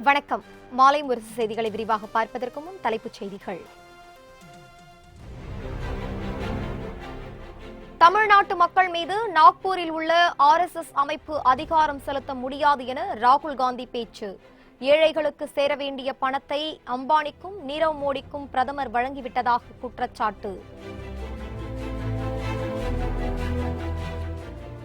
வணக்கம். மாலை முரசு செய்திகளை விரிவாக பார்ப்பதற்கு முன் தலைப்புச் செய்திகள். தமிழ்நாட்டு மக்கள் மீது நாக்பூரில் உள்ள RSS அமைப்பு அதிகாரம் செலுத்த முடியாது என ராகுல் காந்தி பேச்சு. ஏழைகளுக்கு சேர வேண்டிய பணத்தை அம்பானிக்கும் நீரவ் மோடிக்கும் பிரதமர் வழங்கிவிட்டதாக குற்றச்சாட்டு.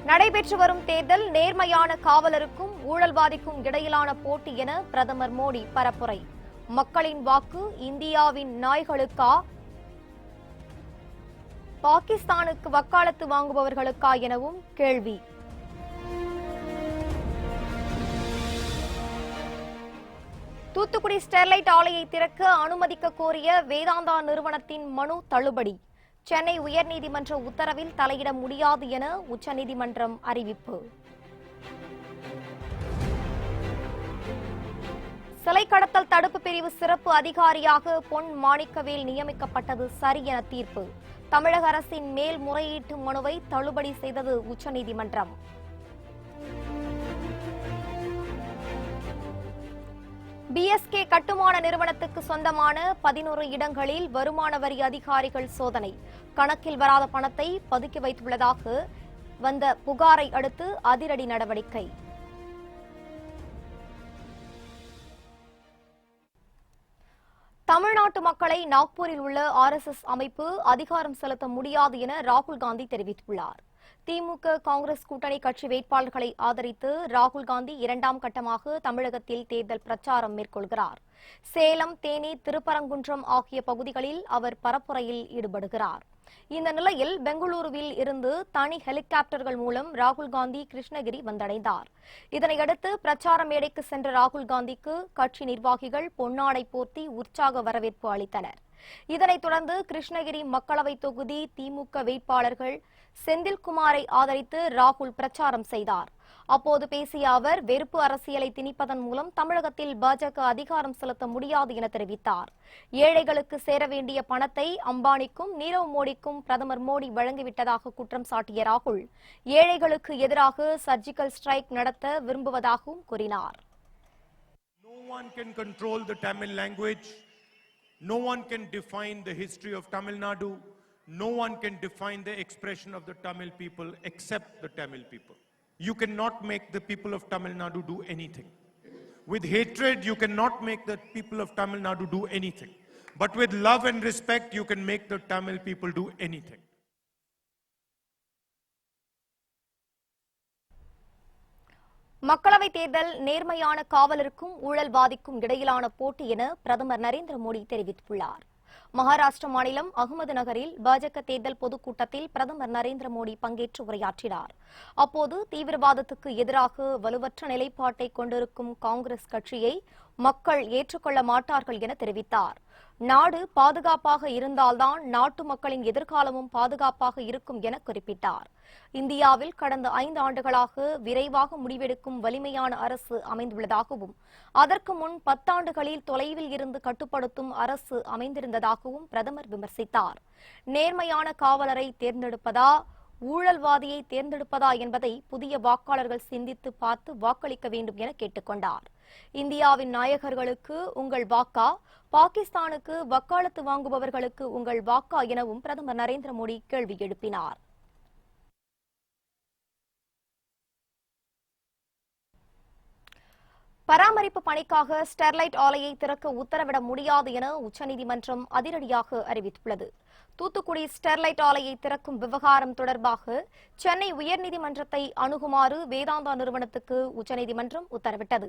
நடைபெற்று வரும் தேர்தல் நேர்மையான காவலருக்கும் ஊழல்வாதிக்கும் இடையிலான போட்டி என பிரதமர் மோடி பரப்புரை. மக்களின் வாக்கு இந்தியாவின் நாய்களுக்கா, பாகிஸ்தானுக்கு வக்காலத்து வாங்குபவர்களுக்கா எனவும் கேள்வி. தூத்துக்குடி ஸ்டெர்லைட் ஆலையை திறக்க அனுமதிக்க கோரிய வேதாந்தா நிறுவனத்தின் மனு தள்ளுபடி. சென்னை உயர்நீதிமன்ற உத்தரவில் தலையிட முடியாது என உச்சநீதிமன்றம் அறிவிப்பு. சிலை கடத்தல் தடுப்பு பிரிவு சிறப்பு அதிகாரியாக பொன் மாணிக்கவேல் நியமிக்கப்பட்டது சரி என தீர்ப்பு. தமிழக அரசின் மேல்முறையீட்டு மனுவை தள்ளுபடி செய்தது உச்சநீதிமன்றம். BSK கட்டுமான நிறுவனத்துக்கு சொந்தமான 11 இடங்களில் வருமான வரி அதிகாரிகள் சோதனை. கணக்கில் வராத பணத்தை பதுக்கி வைத்துள்ளதாக வந்த புகாரை அடுத்து அதிரடி நடவடிக்கை. தமிழ்நாட்டு மக்களை நாக்பூரில் உள்ள RSS அமைப்பு அதிகாரம் செலுத்த முடியாது என ராகுல் காந்தி தெரிவித்துள்ளார். திமுக காங்கிரஸ் கூட்டணி கட்சி வேட்பாளர்களை ஆதரித்து ராகுல் காந்தி இரண்டாம் கட்டமாக தமிழகத்தில் தேர்தல் பிரச்சாரம் மேற்கொள்கிறார். சேலம், தேனி, திருப்பரங்குன்றம் ஆகிய பகுதிகளில் அவர் பரப்புரையில் ஈடுபடுகிறார். இந்த நிலையில் பெங்களூருவில் இருந்து தனி ஹெலிகாப்டர்கள் மூலம் ராகுல் காந்தி கிருஷ்ணகிரி வந்தடைந்தார். இதனையடுத்து பிரச்சார மேடைக்கு சென்ற ராகுல் காந்திக்கு கட்சி நிர்வாகிகள் பொன்னாடை போர்த்தி உற்சாக வரவேற்பு அளித்தனர். இதனைத் தொடர்ந்து கிருஷ்ணகிரி மக்களவை தொகுதி திமுக வேட்பாளர்கள் செந்தில்குமாரை ஆதரித்து ராகுல் பிரச்சாரம் செய்தார். அப்போது பேசிய அவர் வெறுப்பு அரசியலை திணிப்பதன் மூலம் தமிழகத்தில் பாஜக அதிகாரம் செலுத்த முடியாது என தெரிவித்தார். ஏழைகளுக்கு சேர வேண்டிய பணத்தை அம்பானிக்கும் நீரவ் மோடிக்கும் பிரதமர் மோடி வழங்கிவிட்டதாக குற்றம் சாட்டிய ராகுல் ஏழைகளுக்கு எதிராக சர்ஜிக்கல் ஸ்ட்ரைக் நடத்த விரும்புவதாகவும் கூறினார். No one can define the history of Tamil Nadu. No one can define the expression of the Tamil people except the Tamil people. You cannot make the people of Tamil Nadu do anything. With hatred, you cannot make the people of Tamil Nadu do anything. But with love and respect, you can make the Tamil people do anything. மக்களவைத் தேர்தல் நேர்மையான காவலருக்கும் ஊழல்வாதிக்கும் இடையிலான போட்டி என பிரதமர் நரேந்திர மோடி தெரிவித்துள்ளார். மகாராஷ்டிர மாநிலம் அகமது நகரில் பாஜக தேர்தல் பொதுக்கூட்டத்தில் பிரதமர் நரேந்திர மோடி பங்கேற்று உரையாற்றினார். அப்போது தீவிரவாதத்துக்கு எதிராக வலுவற்ற நிலைப்பாட்டை கொண்டிருக்கும் காங்கிரஸ் கட்சியை மக்கள் ஏற்றுக்கொள்ள மாட்டார்கள் என தெரிவித்தார். நாடு பாதுகாப்பாக இருந்தால்தான் நாட்டு மக்களின் எதிர்காலமும் பாதுகாப்பாக இருக்கும் என குறிப்பிட்டார். இந்தியாவில் கடந்த 5 ஆண்டுகளாக விரைவாக முடிவெடுக்கும் வலிமையான அரசு அமைந்துள்ளதாகவும் அதற்கு முன் 10 ஆண்டுகளில் தொலைவில் இருந்து கட்டுப்படுத்தும் அரசு அமைந்திருந்ததாகவும் பிரதமர் விமர்சித்தார். நேர்மையான காவலரை தேர்ந்தெடுப்பதா, ஊழல்வாதியை தேர்ந்தெடுப்பதா என்பதை புதிய வாக்காளர்கள் சிந்தித்து பார்த்து வாக்களிக்க வேண்டும் என கேட்டுக் கொண்டார். இந்தியாவின் நாயகர்களுக்கு உங்கள் வாக்கா, பாகிஸ்தானுக்கு வக்காலத்து வாங்குபவர்களுக்கு உங்கள் வாக்கா எனவும் பிரதமர் நரேந்திர மோடி கேள்வி எழுப்பினார். பராமரிப்பு பணிக்காக ஸ்டெர்லைட் ஆலையை திறக்க உத்தரவிட முடியாது என உச்சநீதிமன்றம் அதிரடியாக அறிவித்துள்ளது. தூத்துக்குடி ஸ்டெர்லைட் ஆலையை திறக்கும் விவகாரம் தொடர்பாக சென்னை உயர்நீதிமன்றத்தை அணுகுமாறு வேதாந்தா நிறுவனத்துக்கு உச்சநீதிமன்றம் உத்தரவிட்டது.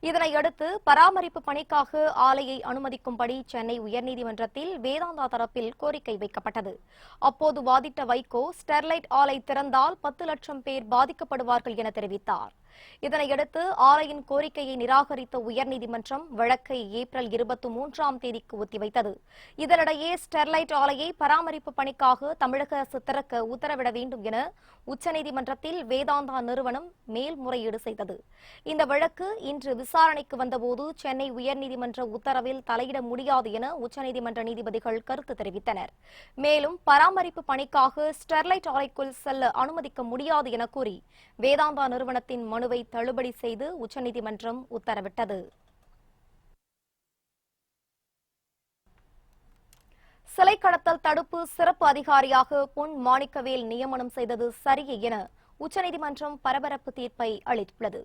இதனையடுத்து பராமரிப்பு பணிக்காக ஆலையை அனுமதிக்கும்படி சென்னை உயர்நீதிமன்றத்தில் வேதாந்தா தரப்பில் கோரிக்கை வைக்கப்பட்டது. அப்போது வாதிட்ட வைகோ ஸ்டெர்லைட் ஆலை திறந்தால் 10 லட்சம் பேர் பாதிக்கப்படுவார்கள் என தெரிவித்தார். இதனையடுத்து ஆலையின் கோரிக்கையை நிராகரித்த உயர்நீதிமன்றம் வழக்கை ஏப்ரல் 23ஆம் தேதிக்கு ஒத்திவைத்தது. இதனிடையே ஸ்டெர்லைட் ஆலையை பராமரிப்பு பணிக்காக தமிழக அரசு திறக்க உத்தரவிட வேண்டும் என உச்சநீதிமன்றத்தில் வேதாந்தா நிறுவனம் மேல்முறையீடு செய்தது. இந்த வழக்கு இன்று விசாரணைக்கு வந்தபோது சென்னை உயர்நீதிமன்ற உத்தரவில் தலையிட முடியாது என உச்சநீதிமன்ற நீதிபதிகள் கருத்து தெரிவித்தனர். மேலும் பராமரிப்பு பணிக்காக ஸ்டெர்லைட் ஆலைக்குள் செல்ல அனுமதிக்க முடியாது என கூறி வேதாந்தா நிறுவனத்தின் மனுவை தள்ளுபடி செய்து உச்சநீதிமன்றம் உத்தரவிட்டது. சிலை கடத்தல் தடுப்பு சிறப்பு அதிகாரியாக பொன் மாணிக்கவேல் நியமனம் செய்தது சரியே என உச்சநீதிமன்றம் பரபரப்பு தீர்ப்பை அளித்துள்ளது.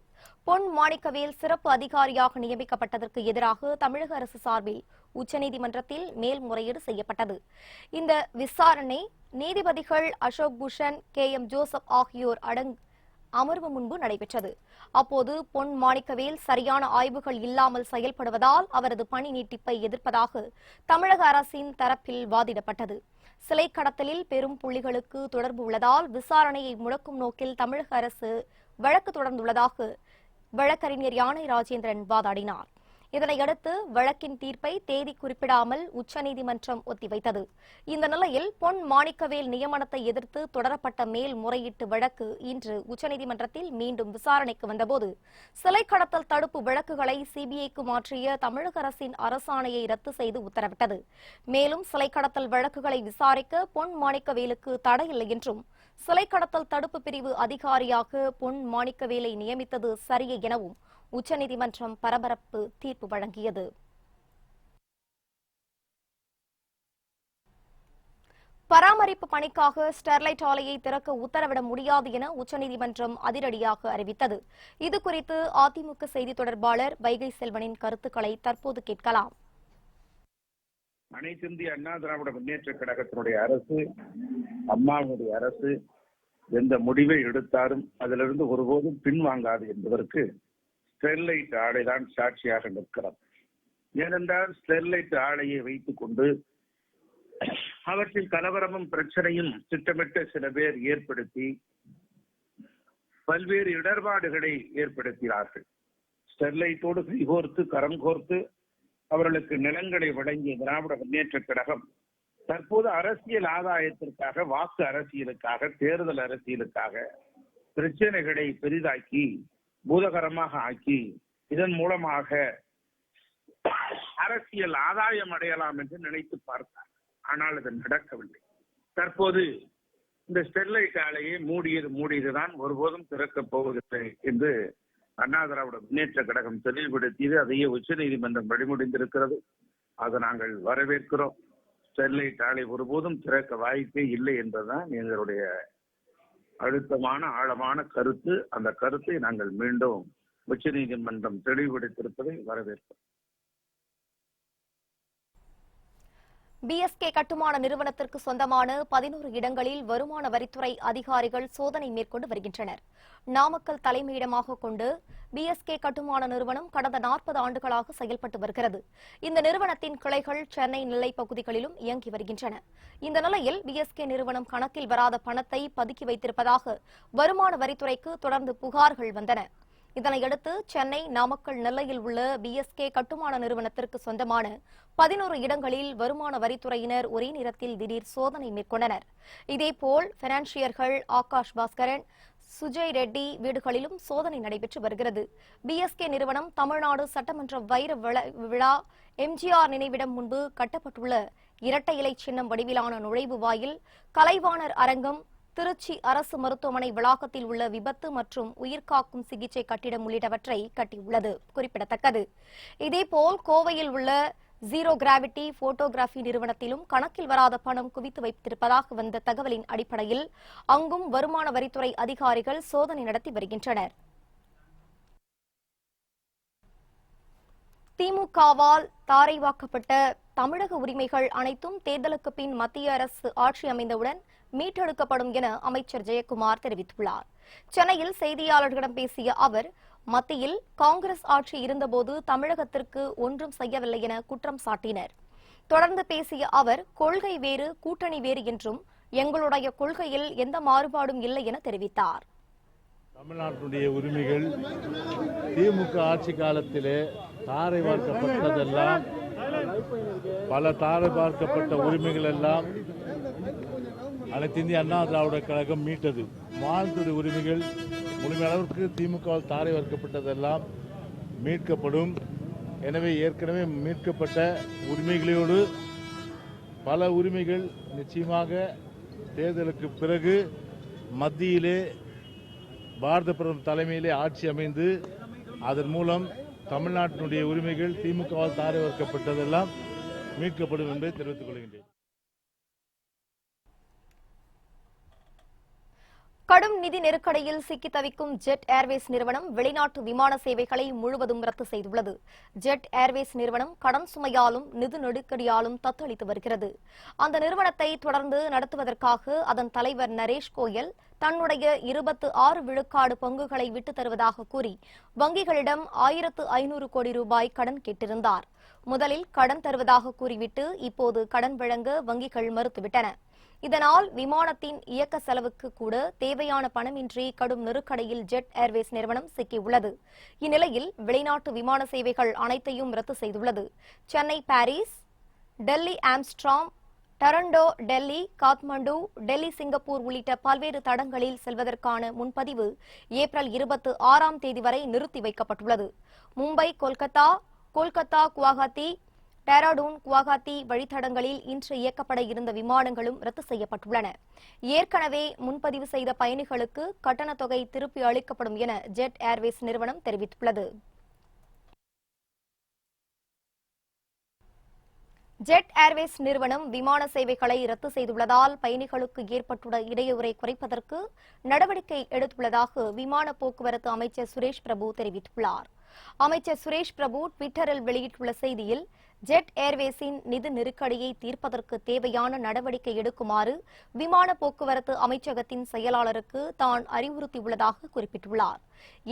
பொன் மாணிக்கவேல் சிறப்பு அதிகாரியாக நியமிக்கப்பட்டதற்கு எதிராக தமிழக அரசு சார்பில் உச்சநீதிமன்றத்தில் மேல்முறையீடு செய்யப்பட்டது. இந்த விசாரணை நீதிபதிகள் அசோக் பூஷன், KM ஜோசப் ஆகியோர் அமர்வு முன்பு நடைபெற்றது. அப்போது பொன் மாணிக்கவேல் சரியான ஆய்வுகள் இல்லாமல் செயல்படுவதால் அவரது பணி நீட்டிப்பை எதிர்ப்பதாக தமிழக அரசின் தரப்பில் வாதிடப்பட்டது. சிலை கடத்தலில் பெரும் புள்ளிகளுக்கு தொடர்பு உள்ளதால் விசாரணையை முடக்கும் நோக்கில் தமிழக அரசு வழக்கு தொடர்ந்துள்ளதாக வழக்கறிஞர் யானை ராஜேந்திரன் வாதாடினார். இதனையடுத்து வழக்கின் தீர்ப்பை தேதி குறிப்பிடாமல் உச்சநீதிமன்றம் ஒத்திவைத்தது. இந்த நிலையில் பொன் மாணிக்கவேல் நியமனத்தை எதிர்த்து தொடரப்பட்ட மேல்முறையீட்டு வழக்கு இன்று உச்சநீதிமன்றத்தில் மீண்டும் விசாரணைக்கு வந்தபோது சிலை கடத்தல் தடுப்பு வழக்குகளை CBIக்கு மாற்றிய தமிழக அரசின் அரசாணையை ரத்து செய்து உத்தரவிட்டது. மேலும் சிலை கடத்தல் வழக்குகளை விசாரிக்க பொன் மாணிக்கவேலுக்கு தடையில்லை என்றும் சிலை கடத்தல் தடுப்பு பிரிவு அதிகாரியாக பொன் மாணிக்கவேலை நியமித்தது சரியே எனவும் உச்சநீதிமன்றம் பரபரப்பு தீர்ப்பு வழங்கியது. பராமரிப்பு பணிக்காக ஸ்டெர்லைட் ஆலையை திறக்க உத்தரவிட முடியாது என உச்சநீதிமன்றம் அதிரடியாக அறிவித்தது. இதுகுறித்து அதிமுக செய்தி தொடர்பாளர் வைகை செல்வனின் கருத்துக்களை தற்போது கேட்கலாம். அனைத்து இந்திய அண்ணா திராவிட முன்னேற்ற கழகத்தினுடைய அரசு, அம்மாவுடைய அரசு எந்த முடிவை எடுத்தாலும் அதிலிருந்து ஒருபோதும் பின்வாங்காது என்பதற்கு ஸ்டெர்லைட் ஆலைதான் சாட்சியாக நிற்கிறது. ஏனென்றால் ஸ்டெர்லைட் ஆலையை வைத்துக் கொண்டு அவற்றில் கலவரமும் பிரச்சனையும் திட்டமிட்ட சில பேர் ஏற்படுத்தி பல்வேறு இடர்பாடுகளை ஏற்படுத்தினார்கள். ஸ்டெர்லைட்டோடு கைகோர்த்து கரம் கோர்த்து அவர்களுக்கு நிலங்களை வழங்கிய திராவிட முன்னேற்ற கழகம் தற்போது அரசியல் ஆதாயத்திற்காக, வாக்கு அரசியலுக்காக, தேர்தல் அரசியலுக்காக பிரச்சனைகளை பெரிதாக்கி பூதகரமாக ஆக்கி இதன் மூலமாக அரசியல் ஆதாயம் அடையலாம் என்று நினைத்து பார்த்தார். ஆனால் அது நடக்கவில்லை. தற்போது இந்த ஸ்டெர்லைட் ஆலையை மூடியதுதான், ஒருபோதும் திறக்கப் போவதில்லை என்று அண்ணா திராவிட முன்னேற்ற கழகம் தெளிவுபடுத்தியது. அதையே உச்சநீதிமன்றம் வழிமுடிந்திருக்கிறது. அதை நாங்கள் வரவேற்கிறோம். ஸ்டெர்லைட் ஆலை ஒருபோதும் திறக்க வாய்ப்பே இல்லை என்பதுதான் எங்களுடைய அழுத்தமான ஆழமான கருத்து. அந்த கருத்தை நாங்கள் மீண்டும் உச்சநீதிமன்றம் தெளிவுபடுத்தியிருப்பதை வரவேற்கிறோம். BSK கட்டுமான நிறுவனத்திற்கு சொந்தமான 11 இடங்களில் வருமான வரித்துறை அதிகாரிகள் சோதனை மேற்கொண்டு வருகின்றனர். நாமக்கல் தலைமையிடமாக கொண்டு BSK கட்டுமான நிறுவனம் கடந்த 40 ஆண்டுகளாக செயல்பட்டு வருகிறது. இந்த நிறுவனத்தின் கிளைகள் சென்னை, நெல்லை பகுதிகளிலும் இயங்கி வருகின்றன. இந்த நிலையில் BSK நிறுவனம் கணக்கில் வராத பணத்தை பதுக்கி வைத்திருப்பதாக வருமான வரித்துறைக்கு தொடர்ந்து புகார்கள் வந்தன. இதனையடுத்து சென்னை, நாமக்கல், நெல்லையில் உள்ள BSK கட்டுமான நிறுவனத்திற்கு சொந்தமான 11 இடங்களில் வருமான வரித்துறையினர் ஒரே நேரத்தில் திடீர் சோதனை மேற்கொண்டனர். இதேபோல் பைனான்சியர்கள் ஆகாஷ் பாஸ்கரன், சுஜய் ரெட்டி வீடுகளிலும் சோதனை நடைபெற்று வருகிறது. BSK நிறுவனம் தமிழ்நாடு சட்டமன்ற வைர விழா MGR நினைவிடம் முன்பு கட்டப்பட்டுள்ள இரட்டை இலை சின்னம் வடிவிலான நுழைவு வாயில், கலைவாணர் அரங்கம், திருச்சி அரசு மருத்துவமனை வளாகத்தில் உள்ள விபத்து மற்றும் உயிர்காக்கும் சிகிச்சை கட்டிடம் உள்ளிட்டவற்றை கட்டியுள்ளது குறிப்பிடத்தக்கது. இதேபோல் கோவையில் உள்ள ஜீரோ கிராவிட்டி போட்டோகிராபி நிறுவனத்திலும் கணக்கில் வராத பணம் குவித்து வைத்திருப்பதாக வந்த தகவலின் அடிப்படையில் அங்கும் வருமான வரித்துறை அதிகாரிகள் சோதனை நடத்தி வருகின்றனர். திமுகவால் தாரைவாக்கப்பட்ட தமிழக உரிமைகள் அனைத்தும் தேர்தலுக்கு பின் மத்திய அரசு ஆட்சி அமைந்தவுடன் மீட்டெடுக்கப்படும் என அமைச்சர் ஜெயக்குமார் தெரிவித்துள்ளார். சென்னையில் செய்தியாளர்களிடம் பேசிய அவர், மத்தியில் காங்கிரஸ் ஆட்சி இருந்தபோது தமிழகத்திற்கு ஒன்றும் செய்யவில்லை என குற்றம் சாட்டினர். தொடர்ந்து பேசிய அவர், கொள்கை வேறு, கூட்டணி வேறு என்றும் எங்களுடைய கொள்கையில் எந்த மாறுபாடும் இல்லை என தெரிவித்தார். தமிழ்நாட்டுடைய உரிமைகள் திமுக ஆட்சி காலத்திலே தாரை பார்க்கப்பட்டதெல்லாம், பல தாரை பார்க்கப்பட்ட உரிமைகள் எல்லாம் அனைத்து இந்திய அண்ணா திராவிட கழகம் மீட்டது. மாநிலத்துடைய உரிமைகள் முழுமையளவிற்கு திமுகவால் தாரை வார்க்கப்பட்டதெல்லாம் மீட்கப்படும். எனவே ஏற்கனவே மீட்கப்பட்ட உரிமைகளோடு பல உரிமைகள் நிச்சயமாக தேர்தலுக்கு பிறகு மத்தியிலே பாரத பிரதமர் தலைமையிலே ஆட்சி அமைந்து அதன் மூலம் தமிழ்நாட்டினுடைய உரிமைகள் திமுகவால் தாரை வார்க்கப்பட்டதெல்லாம் மீட்கப்படும் என்பதை தெரிவித்துக் கொள்கின்றேன். கடும் நிதி நெருக்கடியில் சிக்கி தவிக்கும் ஜெட் ஏர்வேஸ் நிறுவனம் வெளிநாட்டு விமான சேவைகளை முழுவதும் ரத்து செய்துள்ளது. ஜெட் ஏர்வேஸ் நிறுவனம் கடன் சுமையாலும் நிதி நெருக்கடியாலும் தத்தளித்து வருகிறது. அந்த நிறுவனத்தை தொடர்ந்து நடத்துவதற்காக அதன் தலைவர் நரேஷ் கோயல் தன்னுடைய 26 விழுக்காடு பங்குகளை விட்டுத் தருவதாக கூறி வங்கிகளிடம் 1500 கோடி ரூபாய் கடன் கேட்டிருந்தார். முதலில் கடன் தருவதாக கூறிவிட்டு இப்போது கடன் வழங்க வங்கிகள் மறுத்துவிட்டன. இதனால் விமானத்தின் இயக்க செலவுக்கு கூட தேவையான பணமின்றி கடும் நெருக்கடியில் ஜெட் ஏர்வேஸ் நிறுவனம் சிக்கியுள்ளது. இந்நிலையில் வெளிநாட்டு விமான சேவைகள் அனைத்தையும் ரத்து செய்துள்ளது. Chennai Paris, Delhi Amsterdam, Toronto Delhi, Kathmandu, Delhi Singapore உள்ளிட்ட பல்வேறு தடங்களில் செல்வதற்கான முன்பதிவு ஏப்ரல் 26ஆம் தேதி வரை நிறுத்தி வைக்கப்பட்டுள்ளது. மும்பை, கொல்கத்தா, குவாஹாத்தி, டேராடூன், குவாஹாத்தி வழித்தடங்களில் இன்று இயக்கப்பட இருந்த விமானங்களும் ரத்து செய்யப்பட்டுள்ளன. ஏற்கனவே முன்பதிவு செய்த பயணிகளுக்கு கட்டணத் தொகை திருப்பி அளிக்கப்படும் என ஜெட் ஏர்வேஸ் நிறுவனம் தெரிவித்துள்ளது. ஜெட் ஏர்வேஸ் நிறுவனம் விமான சேவைகளை ரத்து செய்துள்ளதால் பயணிகளுக்கு ஏற்பட்டுள்ள இடையூறை குறைப்பதற்கு நடவடிக்கை எடுத்துள்ளதாக விமான போக்குவரத்து அமைச்சர் சுரேஷ் பிரபு தெரிவித்துள்ளார். அமைச்சர் சுரேஷ் பிரபு ட்விட்டரில் வெளியிட்டுள்ள செய்தியில், ஜெட் ஏர்வேஸின் நிதி நெருக்கடியை தீர்ப்பதற்கு தேவையான நடவடிக்கை எடுக்குமாறு விமான போக்குவரத்து அமைச்சகத்தின் செயலாளருக்கு தான் அறிவுறுத்தியுள்ளதாக குறிப்பிட்டுள்ளார்.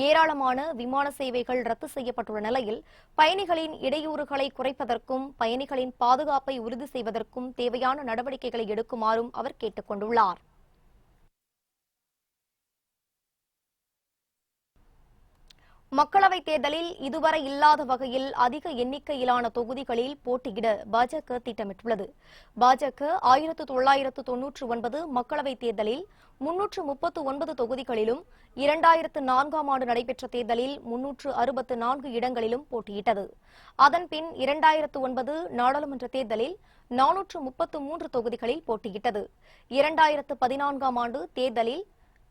ஏராளமான விமான சேவைகள் ரத்து செய்யப்பட்டுள்ள நிலையில் பயணிகளின் இடையூறுகளை குறைப்பதற்கும் பயணிகளின் பாதுகாப்பை உறுதி செய்வதற்கும் தேவையான நடவடிக்கைகளை எடுக்குமாறும் அவர் கேட்டுக் கொண்டுள்ளார். மக்களவைத் தேர்தலில் இதுவரை இல்லாத வகையில் அதிக எண்ணிக்கையிலான தொகுதிகளில் போட்டியிட பாஜக திட்டமிட்டுள்ளது. பாஜக 1999 மக்களவைத் தேர்தலில் 339 தொகுதிகளிலும் 2004ஆம் ஆண்டு நடைபெற்ற தேர்தலில் 364 இடங்களிலும் போட்டியிட்டது. அதன்பின் 2009 நாடாளுமன்ற தேர்தலில் 433 தொகுதிகளில் போட்டியிட்டது. 2014ஆம் ஆண்டு தேர்தலில்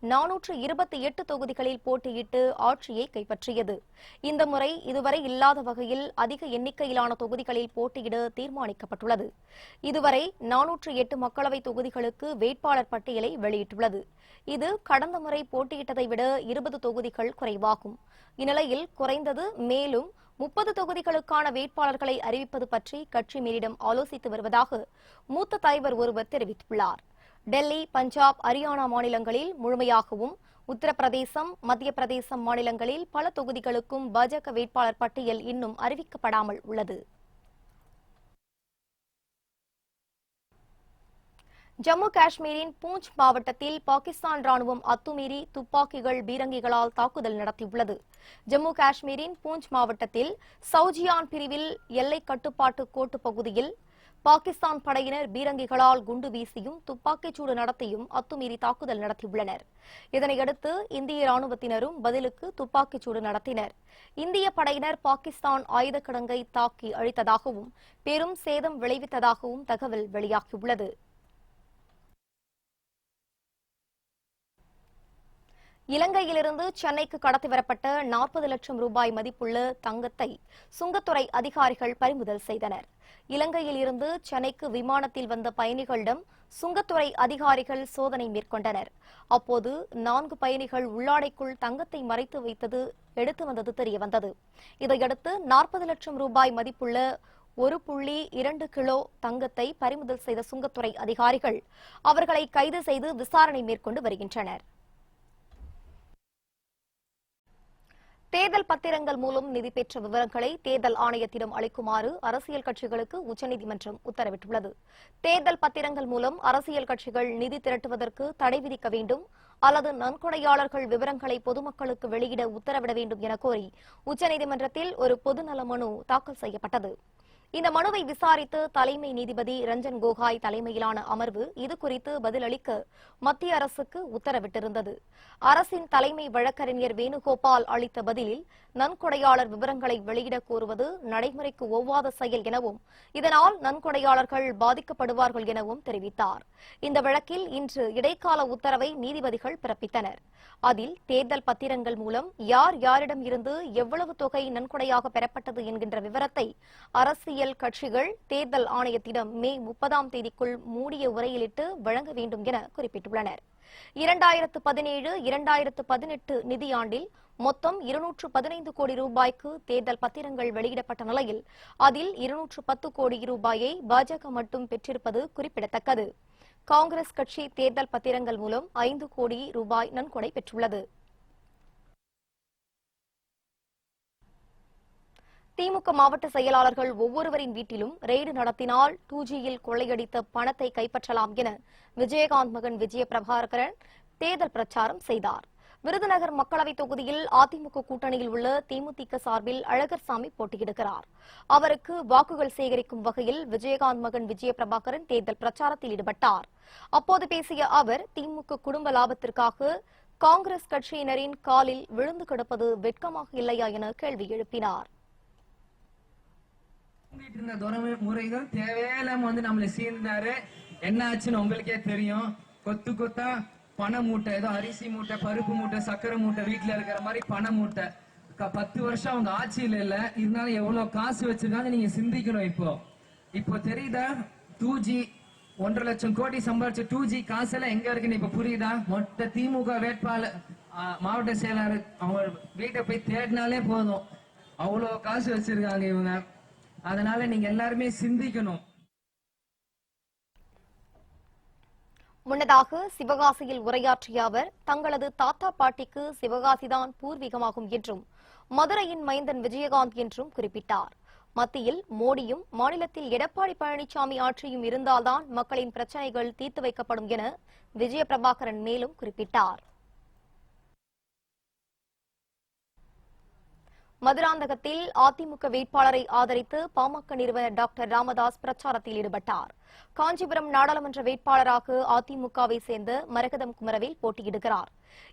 428 தொகுதிகளில் போட்டியிட்டு ஆட்சியை கைப்பற்றியது. இந்த முறை இதுவரை இல்லாத வகையில் அதிக எண்ணிக்கையிலான தொகுதிகளில் போட்டியிட தீர்மானிக்கப்பட்டுள்ளது. இதுவரை 408 மக்களவை தொகுதிகளுக்கு வேட்பாளர் பட்டியலை வெளியிட்டுள்ளது. இது கடந்த முறை போட்டியிட்டதை விட 20 தொகுதிகள் குறைவாகும். இந்நிலையில் குறைந்தது மேலும் 30 தொகுதிகளுக்கான வேட்பாளர்களை அறிவிப்பது பற்றி கட்சி மேலிடம் ஆலோசித்து வருவதாக மூத்த தலைவர் ஒருவர் தெரிவித்துள்ளார். டெல்லி, பஞ்சாப், ஹரியானா மாநிலங்களில் முழுமையாகவும், உத்தரப்பிரதேசம், மத்திய பிரதேசம் மாநிலங்களில் பல தொகுதிகளுக்கும் பாஜக வேட்பாளர் பட்டியல் இன்னும் அறிவிக்கப்படாமல் உள்ளது. ஜம்மு காஷ்மீரின் பூஞ்ச் மாவட்டத்தில் பாகிஸ்தான் ராணுவம் அத்துமீறி துப்பாக்கிகள், பீரங்கிகளால் தாக்குதல் நடத்தியுள்ளது. ஜம்மு காஷ்மீரின் பூஞ்ச் மாவட்டத்தில் சௌஜியான் பிரிவில் எல்லை கட்டுப்பாட்டு கோட்டு பகுதியில் பாகிஸ்தான் படையினர் பீரங்கிகளால் குண்டு வீசியும் துப்பாக்கிச்சூடு நடத்தியும் அத்துமீறி தாக்குதல் நடத்தியுள்ளனர். இதனையடுத்து இந்திய ராணுவத்தினரும் பதிலுக்கு துப்பாக்கிச்சூடு நடத்தினர். இந்திய படையினர் பாகிஸ்தான் ஆயுத கிடங்கை தாக்கி அழித்ததாகவும் பெரும் சேதம் விளைவித்ததாகவும் தகவல் வெளியாகியுள்ளது. இலங்கையிலிருந்து சென்னைக்கு கடத்தி வரப்பட்ட 40 லட்சம் ரூபாய் மதிப்புள்ள தங்கத்தை சுங்கத்துறை அதிகாரிகள் பறிமுதல் செய்தனர். இலங்கையில் இருந்து சென்னைக்கு விமானத்தில் வந்த பயணிகளிடம் சுங்கத்துறை அதிகாரிகள் சோதனை மேற்கொண்டனர். அப்போது 4 பயணிகள் உள்ளாடைக்குள் தங்கத்தை மறைத்து வைத்தது எடுத்து வந்தது தெரியவந்தது. இதையடுத்து 40 லட்சம் ரூபாய் மதிப்புள்ள 1.2 கிலோ தங்கத்தை பறிமுதல் செய்த சுங்கத்துறை அதிகாரிகள் அவர்களை கைது செய்து விசாரணை மேற்கொண்டு வருகின்றனர். தேர்தல் பத்திரங்கள் மூலம் நிதி பெற்ற விவரங்களை தேர்தல் ஆணையத்திடம் அளிக்குமாறு அரசியல் கட்சிகளுக்கு உச்சநீதிமன்றம் உத்தரவிட்டுள்ளது. தேர்தல் பத்திரங்கள் மூலம் அரசியல் கட்சிகள் நிதி திரட்டுவதற்கு தடை விதிக்க வேண்டும் அல்லது நன்கொடையாளர்கள் விவரங்களை பொதுமக்களுக்கு வெளியிட உத்தரவிட வேண்டும் என கோரி உச்சநீதிமன்றத்தில் ஒரு பொதுநல மனு தாக்கல் செய்யப்பட்டது. இந்த மனுவை விசாரித்து தலைமை நீதிபதி ரஞ்சன் கோகாய் தலைமையிலான அமர்வு இதுகுறித்து பதிலளிக்க மத்திய அரசுக்கு உத்தரவிட்டிருந்தது. அரசின் தலைமை வழக்கறிஞர் வேணுகோபால் அளித்த பதிலில் நன்கொடையாளர் விவரங்களை வெளியிட கோருவது நடைமுறைக்கு ஒவ்வாத செயல் எனவும் இதனால் நன்கொடையாளர்கள் பாதிக்கப்படுவார்கள் எனவும் தெரிவித்தார். இந்த வழக்கில் இன்று இடைக்கால உத்தரவை நீதிபதிகள் பிறப்பித்தனர். அதில் தேர்தல் பத்திரங்கள் மூலம் யார் யாரிடம் இருந்து எவ்வளவு தொகை நன்கொடையாக பெறப்பட்டது என்கின்ற விவரத்தை அரசியல் அரசியல் கட்சிகள் தேர்தல் ஆணையத்திடம் மே 30ஆம் தேதிக்குள் மூடிய உரையிலிட்டு வழங்க வேண்டும் என குறிப்பிட்டுள்ளனர். 2017-2018 நிதியாண்டில் மொத்தம் 215 கோடி ரூபாய்க்கு தேர்தல் பத்திரங்கள் வெளியிடப்பட்ட நிலையில் அதில் 210 கோடி ரூபாயை பாஜக மட்டும் பெற்றிருப்பது குறிப்பிடத்தக்கது. காங்கிரஸ் கட்சி தேர்தல் பத்திரங்கள் மூலம் 5 கோடி ரூபாய் நன்கொடை பெற்றுள்ளது. திமுக மாவட்ட செயலாளர்கள் ஒவ்வொருவரின் வீட்டிலும் ரெய்டு நடத்தினால் 2Gயில் கொள்ளையடித்த பணத்தை கைப்பற்றலாம் என விஜயகாந்த் மகன் விஜய பிரபாகரன் தேர்தல் பிரச்சாரம் செய்தார். விருதுநகர் மக்களவைத் தொகுதியில் அதிமுக கூட்டணியில் உள்ள தேமுதிக சார்பில் அழகர்சாமி போட்டியிடுகிறார். அவருக்கு வாக்குகள் சேகரிக்கும் வகையில் விஜயகாந்த் மகன் விஜய பிரபாகரன் தேர்தல் பிரச்சாரத்தில் ஈடுபட்டார். அப்போது பேசிய அவர், திமுக குடும்ப லாபத்திற்காக காங்கிரஸ் கட்சியினரின் காலில் விழுந்து கிடப்பது வெட்கமாக இல்லையா என கேள்வி எழுப்பினார். முறைகள் தேவையில்லாம நம்மள சீர்ந்தாரு. என்ன ஆச்சுன்னு உங்களுக்கே தெரியும். கொத்து கொத்தா பண மூட்டை, ஏதோ அரிசி மூட்டை, பருப்பு மூட்டை, சக்கரை மூட்டை, வீட்டுல இருக்கிற மாதிரி பண மூட்டை. 10 வருஷம் அவங்க ஆட்சியில இல்ல, இருந்தாலும் எவ்வளவு காசு வச்சிருக்காங்க நீங்க சிந்திக்கணும். இப்போ தெரியுதா 2G 1.5 லட்சம் கோடி சம்பாதிச்ச 2G காசெல்லாம் எங்க இருக்குன்னு இப்ப புரியுதா? மொத்த திமுக வேட்பாளர் மாவட்ட செயலாளர் அவங்க வீட்டை போய் தேடினாலே போதும், அவ்வளவு காசு வச்சிருக்காங்க இவங்க. அதனால நீங்க எல்லாருமே சிந்திக்கணும். முன்னதாக சிவகாசியில் உரையாற்றிய அவர், தங்களது தாத்தா பாட்டிக்கு சிவகாசிதான் பூர்வீகமாகும் என்றும் மதுரையின் மைந்தன் விஜயகாந்த் என்றும் குறிப்பிட்டார். மத்தியில் மோடியும் மாநிலத்தில் எடப்பாடி பழனிசாமி ஆட்சியும் இருந்தால்தான் மக்களின் பிரச்சினைகள் தீர்த்து வைக்கப்படும் என விஜய பிரபாகரன் மேலும் குறிப்பிட்டார். மதுராந்தகத்தில் அதிமுக வேட்பாளரை ஆதரித்து பாமக நிறுவனர் டாக்டர் ராமதாஸ் பிரச்சாரத்தில் ஈடுபட்டார். காஞ்சிபுரம் நாடாளுமன்ற வேட்பாளராக அதிமுகவை சேர்ந்த மரகதம் குமரவேல் போட்டியிடுகிறார்.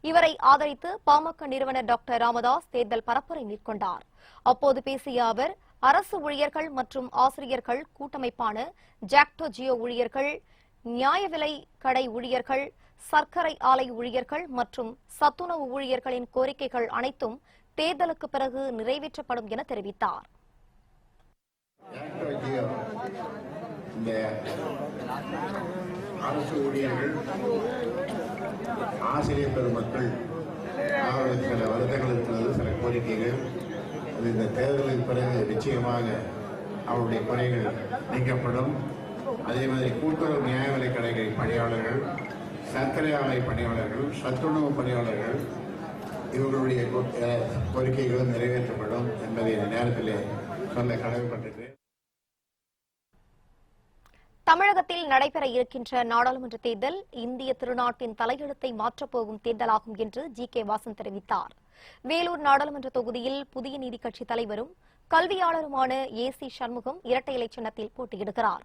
இவரை ஆதரித்து பாமக நிறுவனர் டாக்டர் ராமதாஸ் தேர்தல் பரப்புரை மேற்கொண்டார். அப்போது பேசிய அவர், அரசு ஊழியர்கள் மற்றும் ஆசிரியர்கள் கூட்டமைப்பான ஜாக்டோ ஜியோ ஊழியர்கள், நியாய விலை கடை ஊழியர்கள், சர்க்கரை ஆலை ஊழியர்கள் மற்றும் சத்துணவு ஊழியர்களின் கோரிக்கைகள் அனைத்தும் தேர்தலுக்கு பிறகு நிறைவேற்றப்படும் என தெரிவித்தார். இந்த அரசு ஊழியர்கள், ஆசிரியர் பெருமக்கள் சில வருத்தங்கள் இருக்கிறது, சில கோரிக்கைகள். இந்த தேர்தலுக்கு பிறகு நிச்சயமாக அவருடைய குறைகள் நீக்கப்படும். அதே மாதிரி கூட்டுறவு நியாய விலை கடைகள் பணியாளர்கள், சர்க்கரை ஆலை பணியாளர்கள், சத்துணவு பணியாளர்கள், இவர்களுடைய கோரிக்கைகளும் நிறைவேற்றப்படும் என்பதை இந்த நேரத்தில் சொல்ல கடமைப்பட்டது. தமிழகத்தில் நடைபெற இருக்கின்ற நாடாளுமன்ற தேர்தல் இந்திய திருநாட்டின் தலையெழுத்தை மாற்றப்போகும் தேர்தலாகும் என்று ஜி.கே. வாசன் தெரிவித்தார். வேலூர் நாடாளுமன்ற தொகுதியில் புதிய நீதி கட்சி தலைவரும் கல்வியாளருமான ஏ.சி. சண்முகம் இரட்டை இலை சின்னத்தில் போட்டியிடுகிறார்.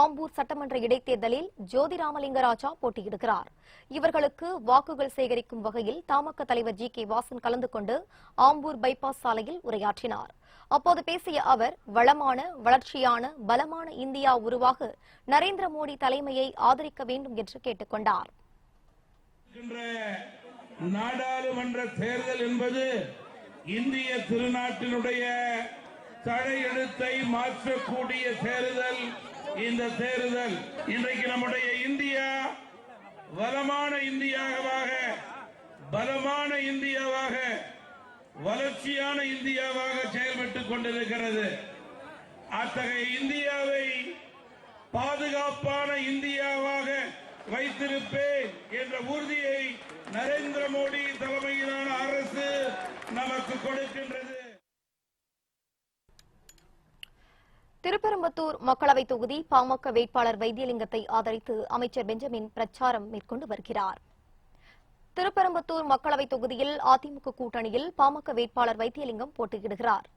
ஆம்பூர் சட்டமன்ற இடைத்தேர்தலில் ஜோதிராமலிங்கராஜா போட்டியிடுகிறார். இவர்களுக்கு வாக்குகள் சேகரிக்கும் வகையில் தமாக தலைவர் ஜி.கே. வாசன் கலந்து கொண்டு ஆம்பூர் பைபாஸ் சாலையில் உரையாற்றினார். அப்போது பேசிய அவர், வளமான, வளர்ச்சியான, பலமான இந்தியா உருவாக நரேந்திர மோடி தலைமையை ஆதரிக்க வேண்டும் என்று கேட்டுக் கொண்டார். நாடாளுமன்ற தேர்தல் என்பது இந்திய திருநாட்டினுடைய தலையெழுத்தை மாற்றக்கூடிய தேர்தல். இந்த தேர்தல் இன்றைக்கு நம்முடைய இந்தியா வளமான இந்தியாவாக, பலமான இந்தியாவாக, வளர்ச்சியான இந்தியாவாக செயல்பட்டுக் கொண்டிருக்கிறது. அத்தகைய இந்தியாவை பாதுகாப்பான இந்தியாவாக வைத்திருப்பேன் என்ற உறுதியை நரேந்திர மோடி தலைமையிலான அரசு நமக்கு கொடுக்கின்றது. திருப்பெரும்புத்தூர் மக்களவைத் தொகுதி பாமக வேட்பாளர் வைத்தியலிங்கத்தை ஆதரித்து அமைச்சர் பெஞ்சமின் பிரச்சாரம் மேற்கொண்டு வருகிறார். திருப்பெரும்புத்தூர் மக்களவைத் தொகுதியில் அதிமுக கூட்டணியில் பாமக வேட்பாளர் வைத்தியலிங்கம் போட்டியிடுகிறார்.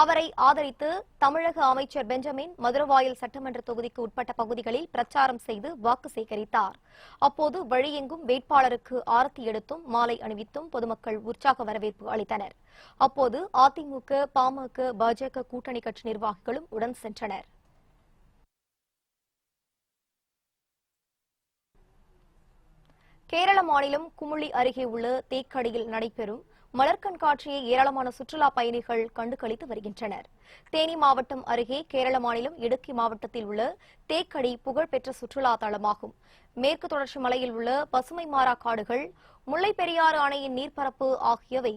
அவரை ஆதரித்து தமிழக அமைச்சர் பெஞ்சமின் மதுரவாயல் சட்டமன்ற தொகுதிக்கு உட்பட்ட பகுதிகளில் பிரச்சாரம் செய்து வாக்கு சேகரித்தார். அப்போது வழியெங்கும் வேட்பாளருக்கு ஆரத்தி எடுத்தும் மாலை அணிவித்தும் பொதுமக்கள் உற்சாக வரவேற்பு அளித்தனர். அப்போது அதிமுக, பாமக, பாஜக கூட்டணி கட்சி நிர்வாகிகளும் உடன் சென்றனர். கேரள மாநிலம் குமுளி அருகே உள்ள தேக்கடியில் நடைபெறும் மலர் கண்காட்சியை ஏராளமான சுற்றுலா பயணிகள் கண்டுகளித்து வருகின்றனர். தேனி மாவட்டம் அருகே கேரள மாநிலம் இடுக்கி மாவட்டத்தில் உள்ள தேக்கடி புகழ்பெற்ற சுற்றுலா தலமாகும். மேற்கு தொடர்ச்சி மலையில் உள்ள பசுமை மாறா காடுகள், முல்லை பெரியாறு அணையின் நீர்ப்பரப்பு ஆகியவை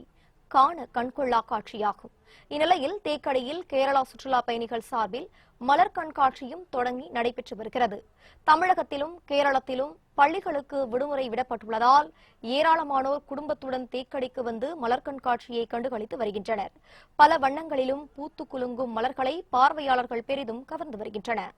காண கண்கொள்ளா காட்சியாகும். இந்நிலையில் தேக்கடியில் கேரளா சுற்றுலா பயணிகள் சார்பில் மலர் கண்காட்சியும் தொடங்கி நடைபெற்று வருகிறது. தமிழகத்திலும் கேரளத்திலும் பள்ளிகளுக்கு விடுமுறை விடப்பட்டுள்ளதால் ஏராளமானோர் குடும்பத்துடன் தேக்கடிக்கு வந்து மலர் கண்காட்சியை கண்டுகளித்து வருகின்றனர். பல வண்ணங்களிலும் பூத்து குலுங்கும் மலர்களை பார்வையாளர்கள் பெரிதும் கவர்ந்து வருகின்றனர்.